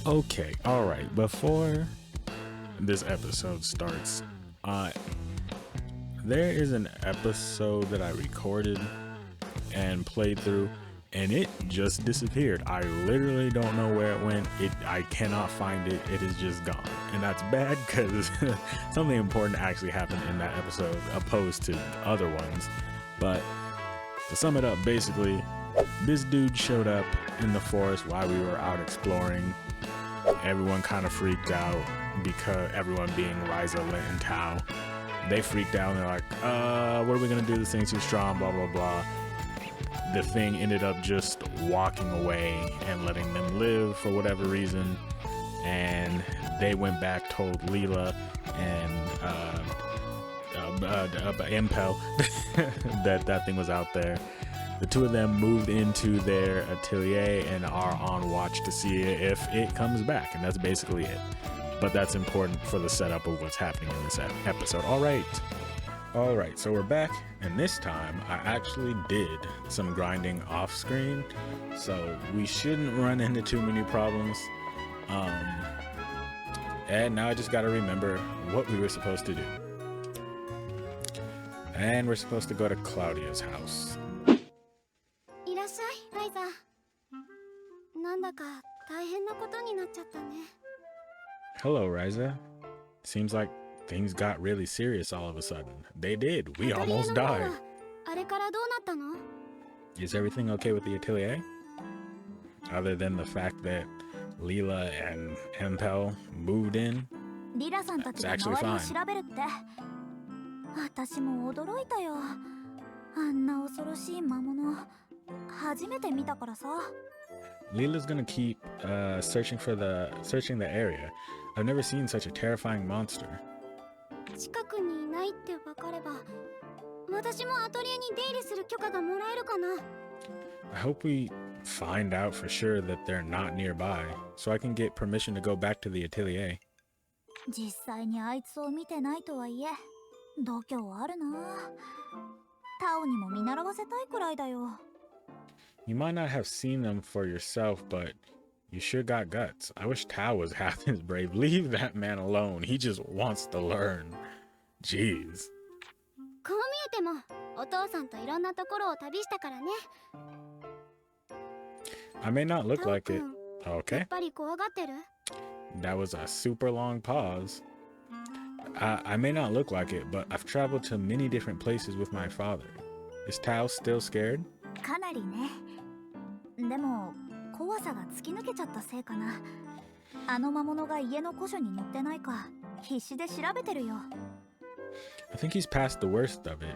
Okay, alright, before this episode starts, there is an episode that I recorded and played through, and it just disappeared. I literally don't know where it went. I cannot find it. It is just gone. And that's bad because something important actually happened in that episode opposed to other ones. But to sum it up, basically, this dude showed up in the forest while we were out exploring. Everyone kind of freaked out because everyone being Ryza, Lint, and Tao. They freaked out and they're like, what are we going to do? This thing's too strong, blah, blah, blah. The thing ended up just walking away and letting them live for whatever reason. And they went back, told Leela and Impel that thing was out there. The two of them moved into their atelier and are on watch to see if it comes back, and that's basically it. But that's important for the setup of what's happening in this episode. All right, so we're back, and this time I actually did some grinding off screen, so we shouldn't run into too many problems. And now I just gotta remember what we were supposed to do. And we're supposed to go to Klaudia's house. Hello, Ryza. Seems like things got really serious all of a sudden. They did. We almost died. Is everything okay with the atelier? Other than the fact that Leela and Impel moved in? It's actually fine. Leela's gonna keep searching the area. I've never seen such a terrifying monster. I hope we find out for sure that they're not nearby, so I can get permission to go back to the atelier. You might not have seen them for yourself, but you sure got guts. I wish Tao was half as brave. Leave that man alone. He just wants to learn. Jeez. I may not look like it. Okay. That was a super long pause. I may not look like it, but I've traveled to many different places with my father. Is Tao still scared? I think he's past the worst of it.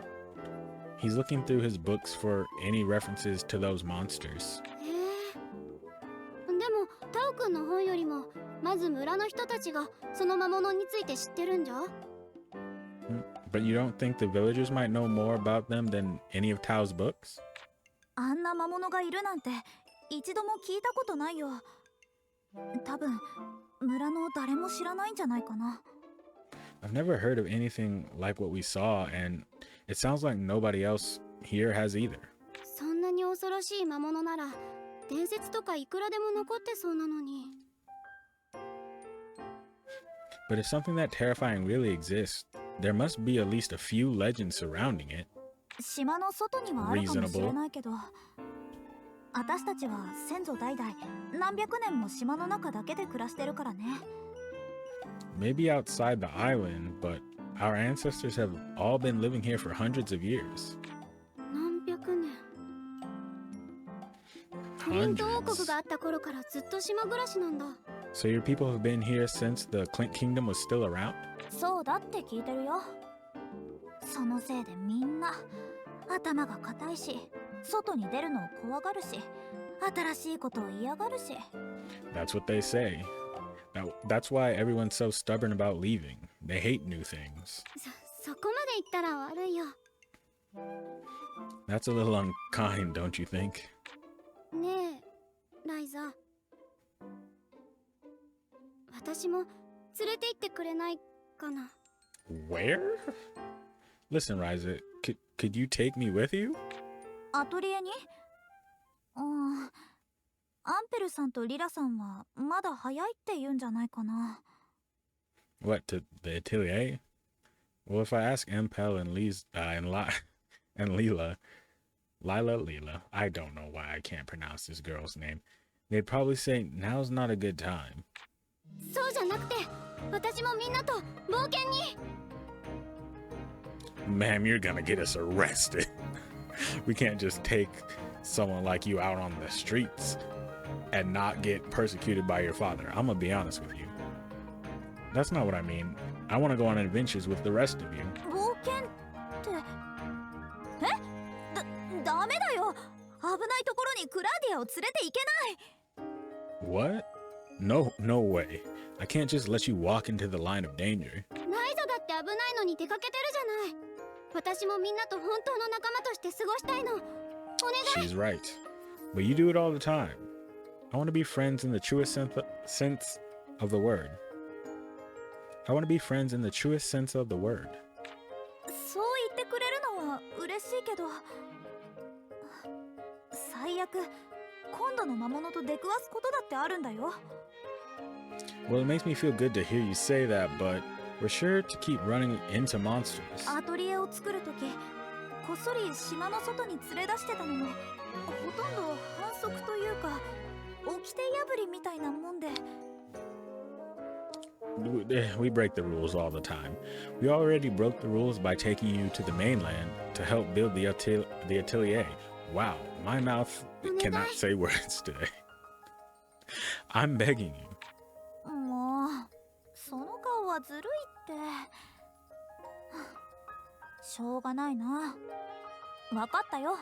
He's looking through his books for any references to those monsters. But you don't think the villagers might know more about them than any of Tao's books? I've never heard of anything like what we saw, and it sounds like nobody else here has either. But if something that terrifying really exists, there must be at least a few legends surrounding it. Reasonable. Maybe outside the island, but our ancestors have all been living here for hundreds of years. Hundreds. So your people have been here since the Clint Kingdom was still around? That's what they say. That's why everyone's so stubborn about leaving. They hate new things. That's a little unkind, don't you think? Where? Listen, Ryza, could you take me with you? アンペルさんとリラさんはまだ早いって言うんじゃないかな。What, to the atelier? Well, if I ask Impel and and Lila, I don't know why I can't pronounce this girl's name. They'd probably say now's not a good time. そうじゃなくて、私もみんなと冒険に。Ma'am, you're gonna get us arrested. We can't just take someone like you out on the streets and not get persecuted by your father. I'm gonna be honest with you. That's not what I mean. I want to go on adventures with the rest of you. 冒険って。ダメだよ。危ないところにクラウディアを連れて行けない。What? No way. I can't just let you walk into the line of danger. ライザだって危ないのに出かけてるじゃない。私もみんなと本当の仲間として過ごしたいの。お願い。 She's right. But you do it all the time. I want to be friends in the truest sense of the word. I want to be friends in the truest sense of the word. そう言ってくれるのは嬉しいけど、最悪今度の魔物と出くわすことだってあるんだよ。Well, it makes me feel good to hear you say that, but we're sure to keep running into monsters. アトリエを作るとき、こっそり島の外に連れ出してたのも、ほとんど反則というか、掟破りみたいなもんで。We break the rules all the time. We already broke the rules by taking you to the mainland to help build the atelier. Wow, my mouth cannot say words today. I'm begging you. もう、その顔はずるいって。しょうがないな。わかったよ。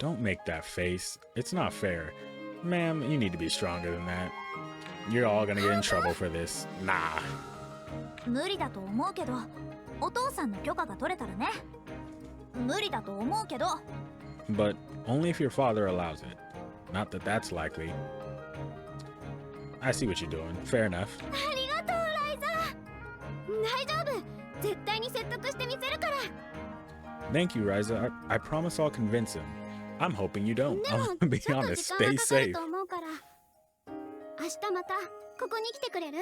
Don't make that face. It's not fair. Ma'am, you need to be stronger than that. You're all gonna get in trouble for this. Nah. 無理だと思うけど、お父さんの許可が取れたらね。無理だと思うけど。But only if your father allows it. Not that that's likely. I see what you're doing. Fair enough. ありがとう、ライザ。大丈夫。絶対に説得してみせるから。Thank you, Ryza. I promise I'll convince him. I'm hoping you don't. で I'm も gonna be ちょっと honest. 時間 Stay はかかる safe. と思うから。明日またここに来てくれる？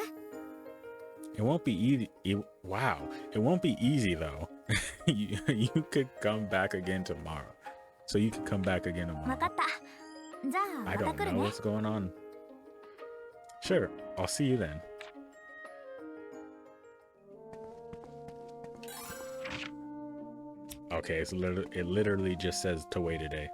It won't be easy. Wow. It won't be easy, though. you could come back again tomorrow. So you can come back again わ tomorrow. かった。じゃあ I また don't 来る know ね。 what's going on. Sure. I'll see you then. Okay, it literally just says to wait a day.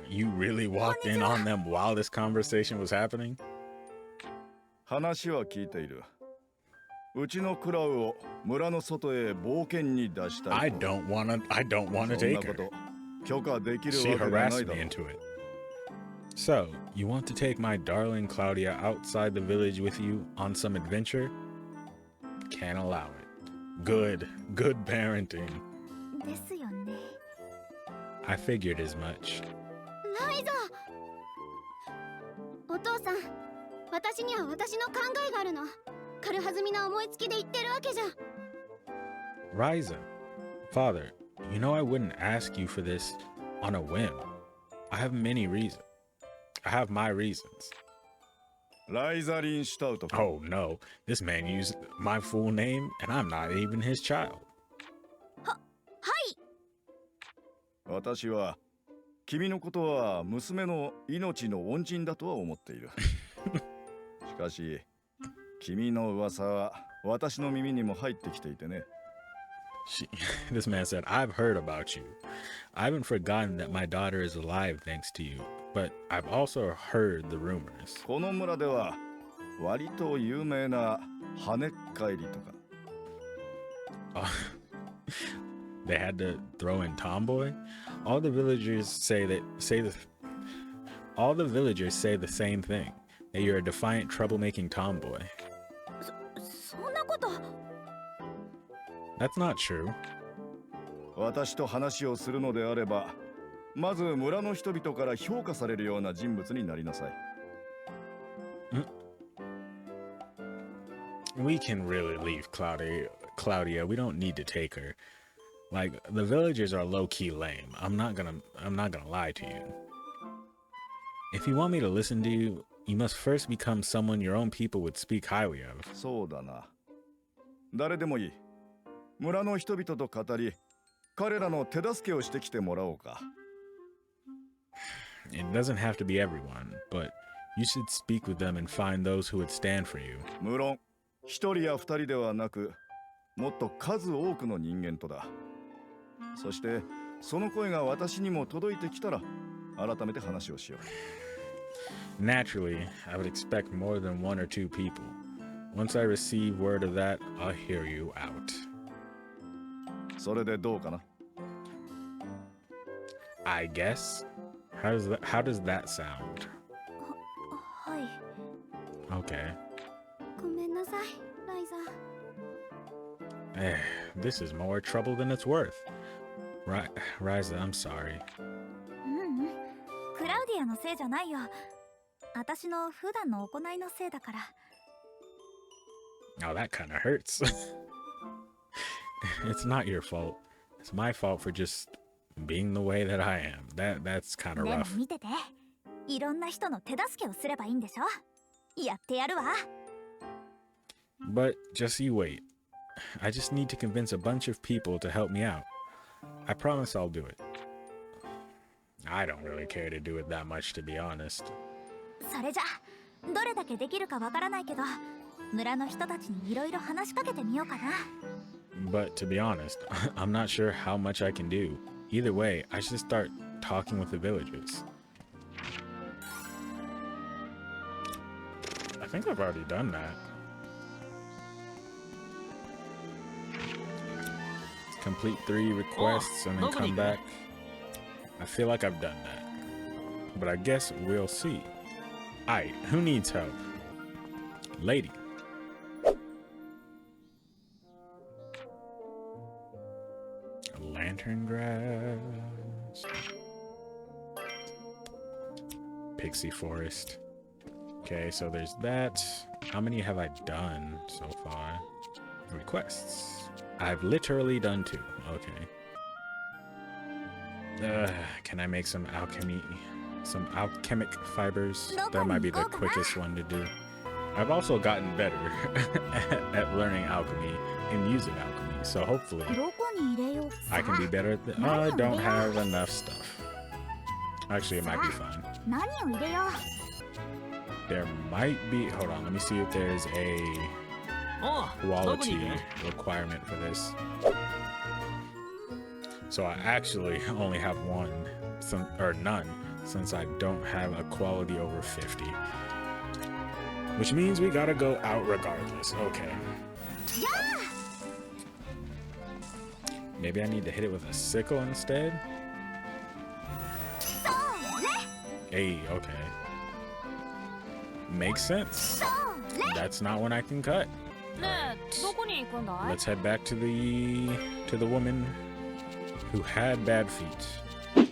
You really walked in on them while this conversation was happening? 話は聞いている。うちのクラウを村の外へ冒険に出したい。 I don't wanna そ take んなこ her. と許可できる She わけがな harassed いだ me ろう。 into it. So, you want to take my darling Klaudia outside the village with you on some adventure? Can't allow it. Good parenting. ですよね。I figured as much. ライザ。お父さん、私には私の考えがあるの。軽はずみな思いつきで言ってるわけじゃ。Ryza, Father, you know I wouldn't ask you for this on a whim. I have many reasons. I have my reasons. ライザリン・シュタウトか。 Oh no, this man used my full name and I'm not even his child. はい。私は君のことは娘の命の恩人だとは思っている。しかし君の噂は私の耳にも入ってきていてね。This man said, I've heard about you. I haven't forgotten that my daughter is alive thanks to you, but I've also heard the rumors. この村では割と有名な跳ねっ返りとか。They had to throw in tomboy. All the villagers say the same thing. That you're a defiant, troublemaking tomboy. そんなこと。That's not true. 私と話をするのであれば、まず村の人々から評価されるような人物になりなさい。We can really leave Klaudia. We don't need to take her. Like, the villagers are low-key lame. I'm not gonna lie to you. If you want me to listen to you, you must first become someone your own people would speak highly of. そうだな。誰でもいい。村の人々と語り、彼らの手助けをしてきてもらおうか。It doesn't have to be everyone, but you should speak with them and find those who would stand for you. 無論、一人や二人ではなく、もっと数多くの人間とだ。そして、その声が私にも届いてきたら、改めて話をしよう。Naturally, I would expect more than one or two people. Once I receive word of that, I'll hear you out. それでどうかな? I guess. How does that sound? はい。 Okay. ごめんなさい、ライザ。This is more trouble than it's worth. Ryza, I'm sorry. クラウディアのせいじゃないよ。私の普段の行いのせいだから。Oh, that kind of hurts. It's not your fault. It's my fault for just being the way that I am. That's kind of でも rough. 見てて。いろんな人の手助けをすればいいんでしょ。やってやるわ。But just you wait. I just need to convince a bunch of people to help me out. I promise I'll do it. I don't really care to do it that much, to be honest. それじゃ、どれだけできるかわからないけど、村の人たちにいろいろ話しかけてみようかな。But to be honest, I'm not sure how much I can do. Either way, I should start talking with the villagers. I think I've already done that. Complete 3 requests and then come back. I feel like I've done that. But I guess we'll see. Alright, who needs help? Lady. Lantern grass. Pixie forest. Okay, so there's that. How many have I done so far? Requests. I've literally done 2. Okay. Can I make some alchemic fibers? That might be the quickest one to do. I've also gotten better at learning alchemy and using alchemy, so hopefully どこに入れようさ。 I can be better at I don't have enough stuff. Actually, it might be fine. 何を入れよう。 There might be... Hold on, let me see if there's a quality requirement for this. So I actually only have one, or none, since I don't have a quality over 50. Which means we gotta go out regardless. Okay. Maybe I need to hit it with a sickle instead? Hey, okay. Makes sense. That's not one I can cut. Let's head back to the woman who had bad feet.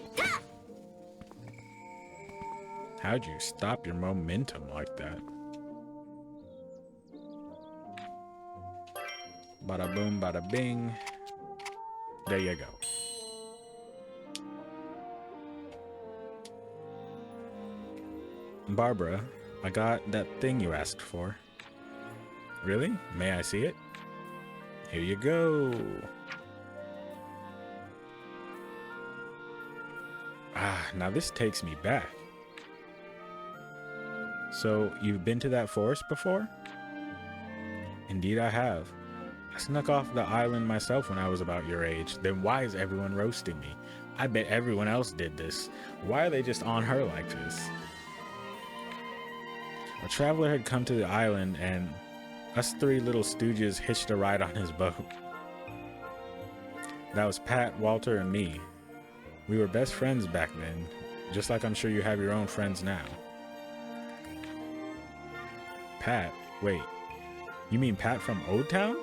How'd you stop your momentum like that? Bada boom, bada bing. There you go. Barbara, I got that thing you asked for. Really? May I see it? Here you go. Now this takes me back. So, you've been to that forest before? Indeed I have. I snuck off the island myself when I was about your age. Then why is everyone roasting me? I bet everyone else did this. Why are they just on her like this? A traveler had come to the island and us 3 little stooges hitched a ride on his boat. That was Pat, Walter, and me. We were best friends back then, just like I'm sure you have your own friends now. Pat? Wait, you mean Pat from Old Town?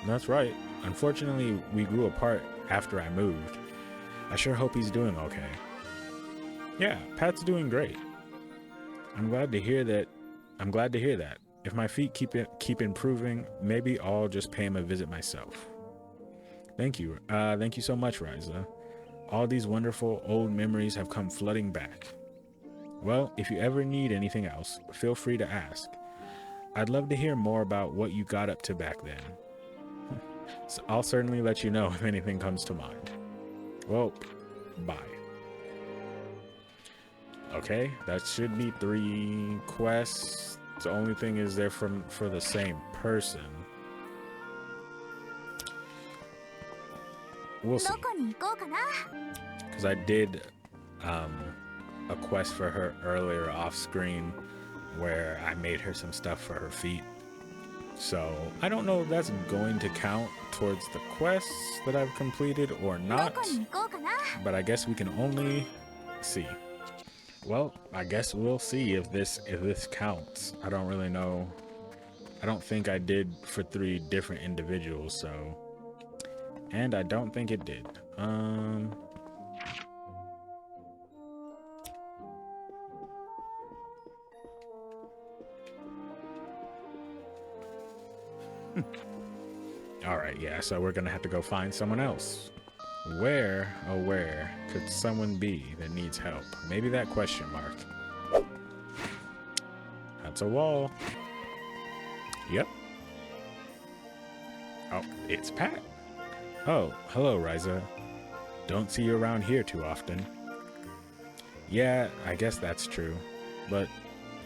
That's right. Unfortunately, we grew apart after I moved. I sure hope he's doing okay. Yeah, Pat's doing great. I'm glad to hear that. If my feet keep improving, maybe I'll just pay him a visit myself. Thank you. Thank you so much, Ryza. All these wonderful old memories have come flooding back. Well, if you ever need anything else, feel free to ask. I'd love to hear more about what you got up to back then. So I'll certainly let you know if anything comes to mind. Well, bye. Okay, that should be 3 quests. The only thing is they're for the same person. We'll see. Because I did a quest for her earlier off screen where I made her some stuff for her feet. So I don't know if that's going to count towards the quests that I've completed or not, but I guess we can only see. Well, I guess we'll see if this counts. I don't really know. I don't think I did for 3 different individuals, so, and I don't think it did. All right, yeah, so we're gonna have to go find someone else. Where, oh where, could someone be that needs help? Maybe that question mark. That's a wall. Yep. Oh, it's Pat. Oh, hello, Ryza. Don't see you around here too often. Yeah, I guess that's true. But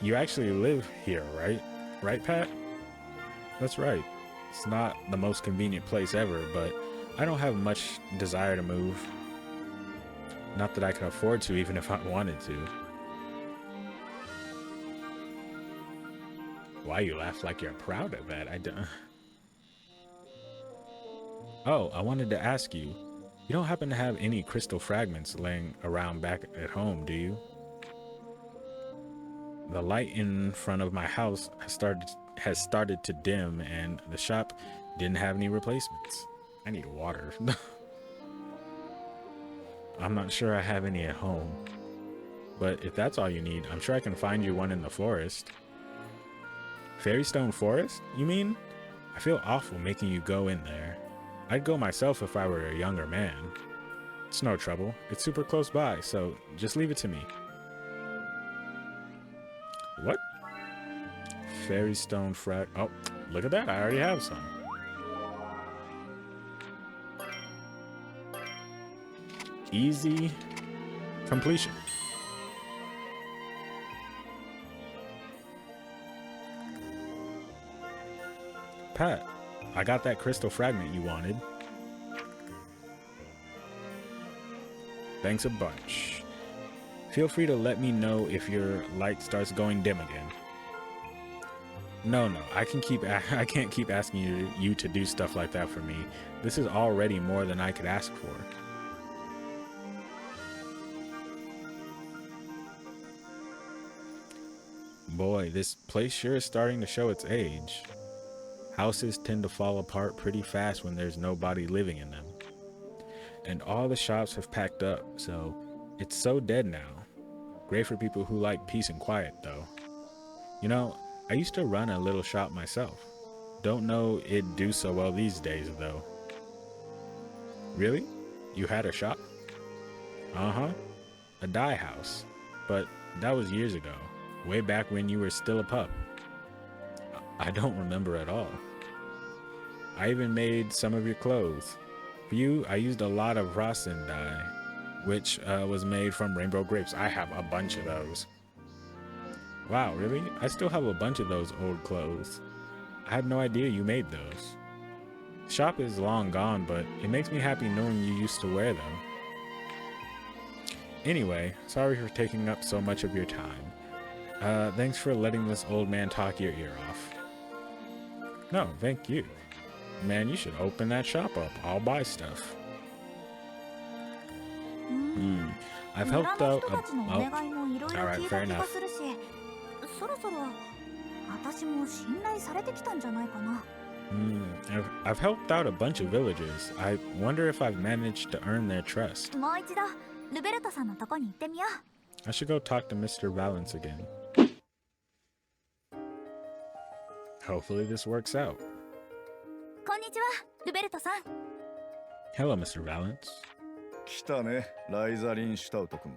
you actually live here, right? Right, Pat? That's right. It's not the most convenient place ever, but I don't have much desire to move. Not that I can afford to, even if I wanted to. Why you laugh like you're proud of that? I don't. Oh, I wanted to ask you. You don't happen to have any crystal fragments laying around back at home, do you? The light in front of my house has started to dim, and the shop didn't have any replacements. I need water. I'm not sure I have any at home. But if that's all you need, I'm sure I can find you one in the forest. Fairystone Forest, you mean? I feel awful making you go in there. I'd go myself if I were a younger man. It's no trouble. It's super close by, so just leave it to me. What? Fairystone frag... Oh, look at that. I already have some. Easy completion. Pat, I got that crystal fragment you wanted. Thanks a bunch. Feel free to let me know if your light starts going dim again. No, I can't keep asking you to do stuff like that for me. This is already more than I could ask for. Boy, this place sure is starting to show its age. Houses tend to fall apart pretty fast when there's nobody living in them. And all the shops have packed up, so it's so dead now. Great for people who like peace and quiet, though. You know, I used to run a little shop myself. Don't know it'd do so well these days, though. Really? You had a shop? Uh-huh. A dye house. But that was years ago. Way back when you were still a pup. I don't remember at all. I even made some of your clothes. For you, I used a lot of Rosin dye, which was made from rainbow grapes. I have a bunch of those. Wow, really? I still have a bunch of those old clothes. I had no idea you made those. Shop is long gone, but it makes me happy knowing you used to wear them. Anyway, sorry for taking up so much of your time. Thanks for letting this old man talk your ear off. No, thank you. Man, you should open that shop up. I'll buy stuff. I've helped out. Alright, fair enough. I've helped out a bunch of villagers. I wonder if I've managed to earn their trust. I should go talk to Mr. Valents again. Hopefully this works out. Hello, Mr. Valents. 来たね、ライザリン・シュタウト君。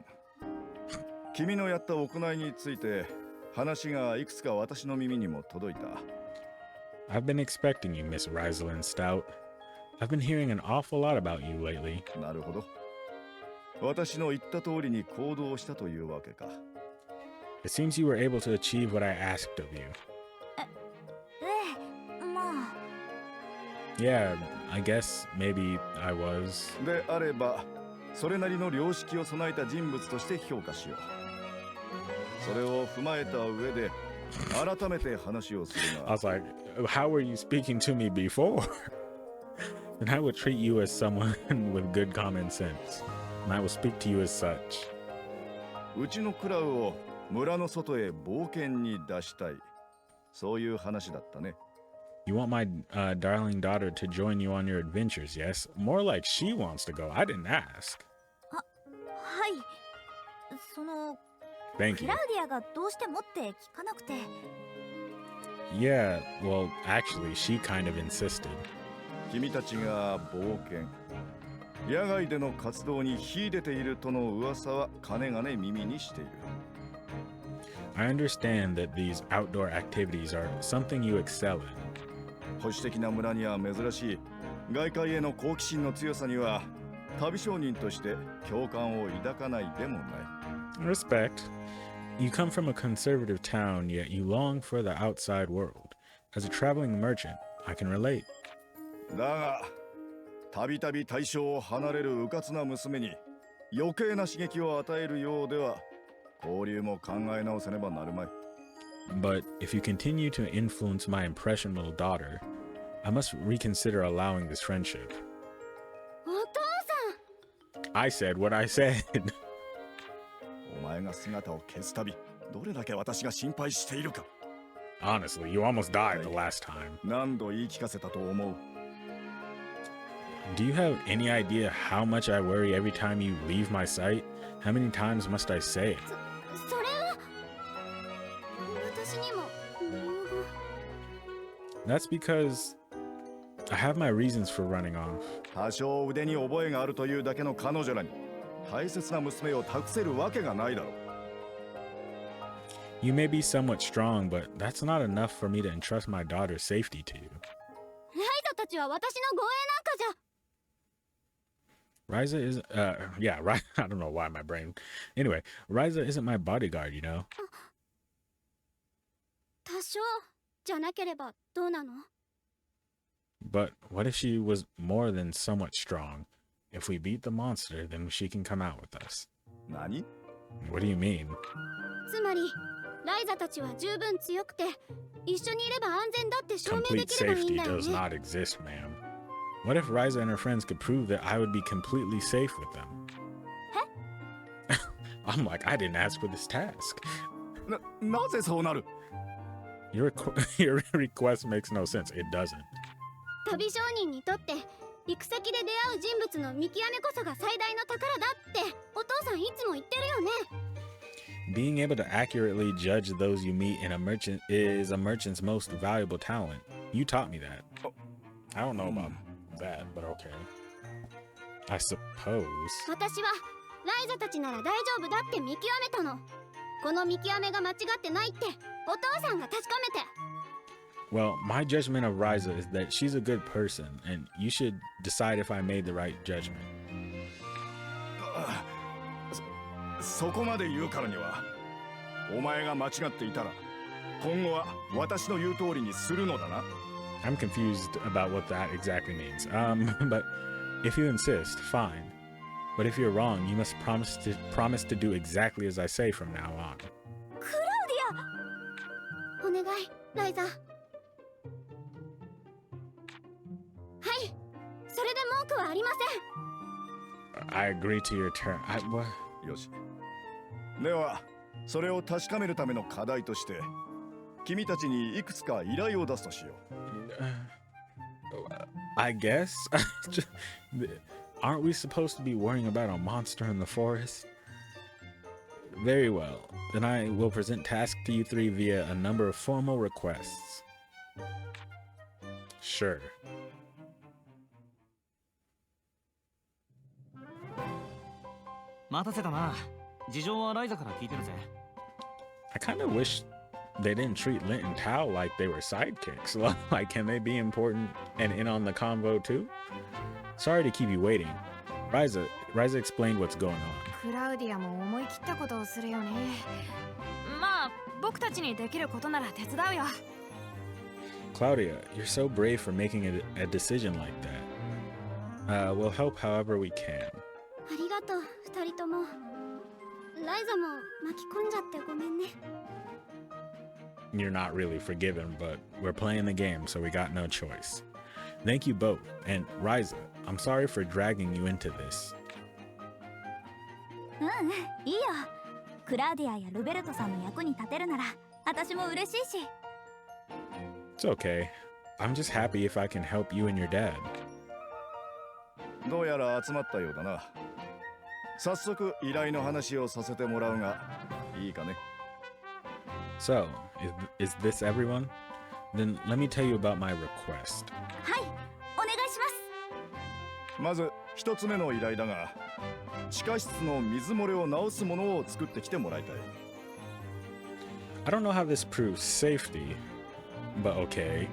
君のやった行いについて話がいくつか私の耳にも届いた。I've been expecting you, Miss Rosalind Stout. I've been hearing an awful lot about you lately. なるほど。私の言った通りに行動したというわけか。It seems you were able to achieve what I asked of you. ええ、まあ Yeah, I guess maybe I was. であれば、それなりの良識を備えた人物として評価しよう。それを踏まえた上で、改めて話をする I が。 was like, how were you speaking to me before? And I would treat you as someone with good common sense. And I will speak to you as such. うちのクラウを村の外へ冒険に出したい。そういう話だったね。You want my darling daughter to join you on your adventures, yes? More like she wants to go. I didn't ask. はい。その Thank ク you. ラウディアがどうしてもって聞かなくて。 Yeah, well, actually, she kind of insisted. 君たちが冒険。野外での活動に秀でているとの噂はかねがね耳にしている。 I understand that these outdoor activities are something you excel in. 保守的な村には珍しい外界への好奇心の強さには旅商人として共感を抱かないでもない。 Respect. You come from a conservative town, yet you long for the outside world. As a traveling merchant, I can relate. だが、たびたび対象を離れる迂闊な娘に余計な刺激を与えるようでは交流も考え直せねばなるまい。 But if you continue to influence my impressionable daughter, I must reconsider allowing this friendship. お父さん I said what I said. お前が姿を消すたびどれだけ私が心配しているか。 Honestly, you almost died the last time. 何度言い聞かせたと思う。 Do you have any idea how much I worry every time you leave my sight? How many times must I say it? それは私にも理由が That's because I have my reasons for running off. 多少腕に覚えがあるというだけの彼女らに大切な娘を託せるわけがないだろう。 You may be somewhat strong, but that's not enough for me to entrust my daughter's safety to you. ライザたちは私の護衛なんかじゃ Ryza is, yeah, right. I don't know why my brain. Anyway, Ryza isn't my bodyguard, you know? 多少じゃなければどうなの But what if she was more than somewhat strong? If we beat the monster, then she can come out with us. 何？ What do you mean? つまりライザたちは十分強くて一緒にいれば安全だって証明で Complete きればいいん safety だよ does ね not exist, ma'am. What if Ryza and her friends could prove that I would be completely safe with them? I'm like, I didn't ask for this task. なぜそうなる？ Your your request makes no sense. It doesn't. 旅商人にとって行く先で出会う人物の見極めこそが最大の宝だってお父さんいつも言ってるよね Being able to accurately judge those you meet in a merchant is a merchant's most valuable talent. You taught me that. I don't know about that, but okay. I suppose. 私はライザたちなら大丈夫だって見極めたのこの見極めが間違ってないってお父さんが確かめて Well, my judgment of Ryza is that she's a good person, and you should decide if I made the right judgment. そこまで言うからにはお前が間違っていたら今後は私の言う通りにするのだな。 I'm confused about what that exactly means. But if you insist, fine. But if you're wrong, you must promise to do exactly as I say from now on. クラウディアお願いライザはいそれで文句はありません I agree to your term. What? よし。ではそれを確かめるための課題として君たちにいくつか依頼を出すとしよう。 I guess. Aren't we supposed to be worrying about a monster in the forest? Very well. Then I will present tasks to you three via a number of formal requests. Sure. 待たせたな。事情はライザから聞いてるぜ。I kind of wish they didn't treat Lint and Tao like they were sidekicks. Like, can they be important and in on the convo too? Sorry to keep you waiting. Ryza explained what's going on. クラウディアも思い切ったことをするよね。まあ、僕たちにできることなら手伝うよ。Klaudia, you're so brave for making a decision like that. We'll help however we can. ありがとう、二人とも。ライザも巻き込んじゃってごめんね。You're not really forgiven, but we're playing the game, so we got no choice. Thank you both, and Ryza, I'm sorry for dragging you into this. いいよ。クラウディアやルベルトさんの役に立てるなら私も嬉しいし。 It's okay. I'm just happy if I can help you and your dad. どうやら集まったようだな。早速依頼の話をさせてもらうがいいかね。 So, is this everyone? Then let me tell you about my request. はい、お願いします。まず一つ目の依頼だが、地下室の水漏れを直すものを作ってきてもらいたい。 I don't know how this proves safety, but okay.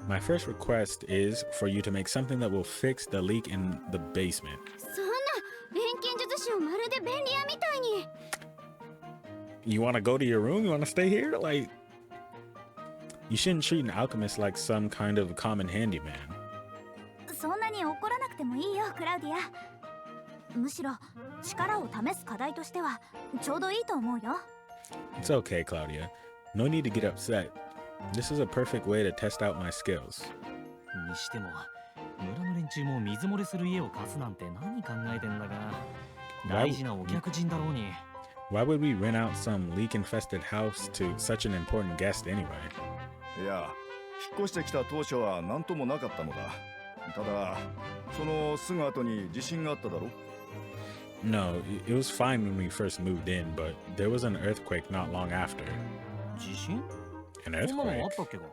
My first request is for you to make something that will fix the leak in the basement. そんな錬金術師をまるで便利屋みたいに。You want to go to your room? You want to stay here? Like, you shouldn't treat an alchemist like some kind of common handyman. そんなに怒らなくてもいいよ、クラウディア。むしろ力を試す課題としてはちょうどいいと思うよ。 It's okay, Klaudia. No need to get upset. This is a perfect way to test out my skills. にしても、村の連中も水漏れする家を貸すなんて何考えてんだか。大事なお客人だろうに。Why would we rent out some leak-infested house to such an important guest anyway? いや、引っ越してきた当初は何ともなかったのだ。ただ、そのすぐ後に地震があっただろ。 No, it was fine when we first moved in, but there was an earthquake not long after. 地震？ An そんなのあ earthquake? ったっけか？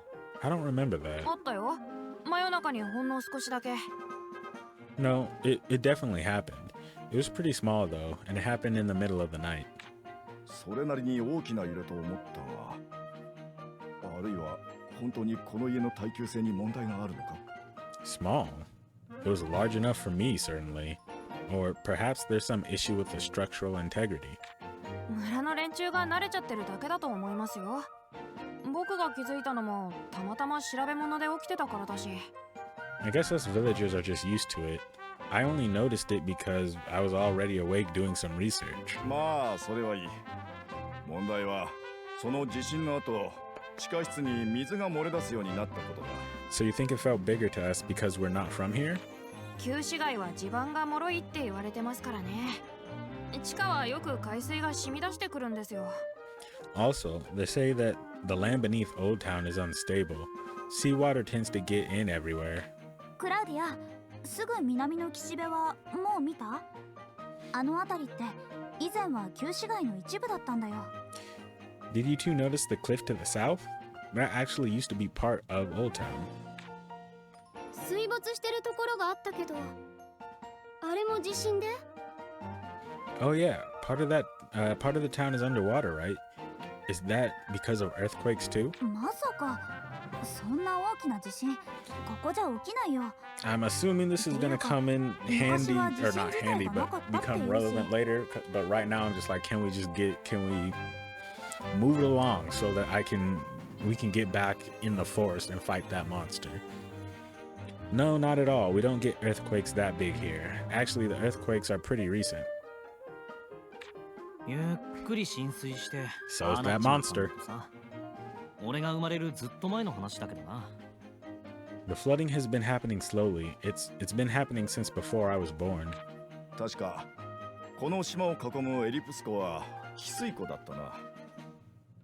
I don't remember that. あったよ。真夜中にほんの少しだけ。No, it definitely happened. It was pretty small though, and it happened in the middle of the night. それなりに大きな揺れと思ったが、あるいは本当にこの家の耐久性に問題があるのか。 Small? It was large enough for me, certainly. Or perhaps there's some issue with the structural integrity. 村の連中が慣れちゃってるだけだと思いますよ。僕が気づいたのもたまたま調べ物で起きてたからだし。I guess us villagers are just used to it. I only noticed it because I was already awake doing some research. まあそれはいい。問題はその地震の後、地下室に水が漏れ出すようになったことだ。 So you think it felt bigger to us because we're not from here? 旧市街は地盤が脆いって言われてますからね。地下はよく海水が染み出してくるんですよ。 Also, they say that the land beneath Old Town is unstable. Seawater tends to get in everywhere. クラウディア、すぐ南の岸辺はもう見た？あの辺りって以前は旧市街の一部だったんだよ。 Did you two notice the cliff to the south? That actually used to be part of Old Town. 水没してるところがあったけど、あれも地震で？ Oh yeah, part of the town is underwater, right? Is that because of earthquakes too? まさかそんな大きな地震ここじゃ起きないよ。 I'm assuming this is gonna come in handy, or not handy, but become relevant later. But right now, I'm just like, can we move it along so that we can get back in the forest and fight that monster? No, not at all. We don't get earthquakes that big here. Actually, the earthquakes are pretty recent. ゆっくり浸水して。 So is that monster. 俺が生まれるずっと前の話だけどな。 The flooding has been happening slowly. It's been happening since before I was born. 確かこの島を囲むエリプス湖は汽水湖だったな。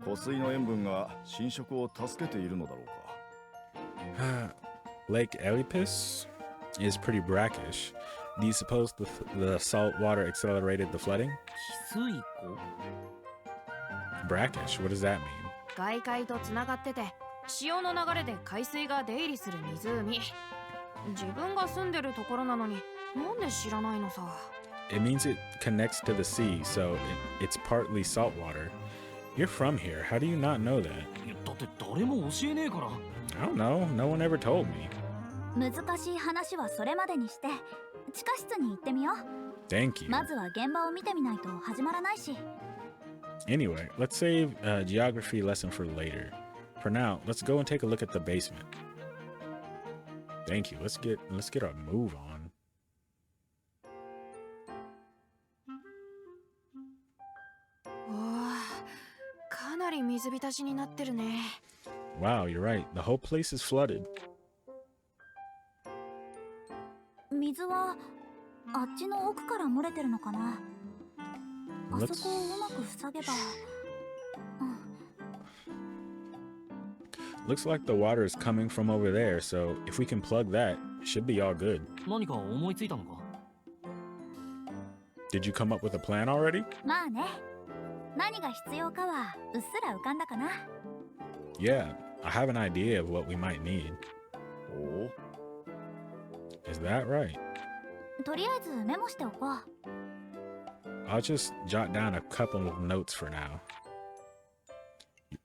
湖水の塩分が浸食を助けているのだろうか。Lake Elipis is pretty brackish. Do you suppose the salt water accelerated the flooding? 汽水湖？ Brackish, what does that mean? 外海とつながってて潮の流れで海水が出入りする湖。自分が住んでるところなのになんで知らないのさ。It means it connects to the sea, so it's partly salt water. You're from here. How do you not know that? だって誰も教えねえから。 I don't know. No one ever told me. 難しい話はそれまでにして地下室に行ってみよう。 Thank you. まずは現場を見てみないと始まらないし。 Anyway, let's save a geography lesson for later. For now, let's go and take a look at the basement. Thank you. Let's get our move on. Oh, かなり水浸しになってるね。 Wow, you're right. The whole place is flooded. 水はあっちの奥から漏れてるのかな。あそ Let's こをうまく塞げば。looks like the water is coming from over there, so if we can plug that, it should be all good. 何か思いついたのか？ Did you come up with a plan already? まあね。何が必要かはうっすら浮かんだかな。 Yeah, I have an idea of what we might need. お Is that right? とりあえずメモしておこう。 I'll just jot down a couple of notes for now.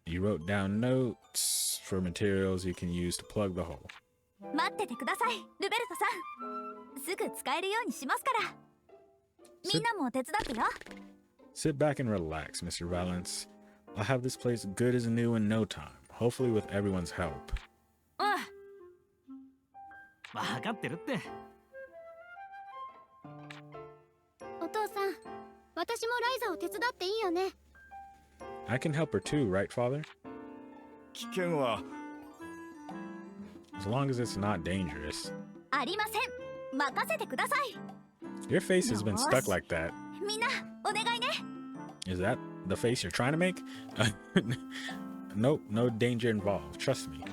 You wrote down notes for materials you can use to plug the hole. 待っててください、ルベルトさん。すぐ使えるようにしますから。みんなも手伝ってよ。 Sit back and relax, Mr. Valents. I'll have this place good as new in no time, hopefully with everyone's help. 分かってるって。お父さん、私もライザを手伝っていいよね。 I can help her too, right, Father? 危険は As long as it's not dangerous. ありません。任せてください。 Your face has been stuck like that. みんな、お願いね。 Is that the face you're trying to make? Nope, no danger involved. Trust me.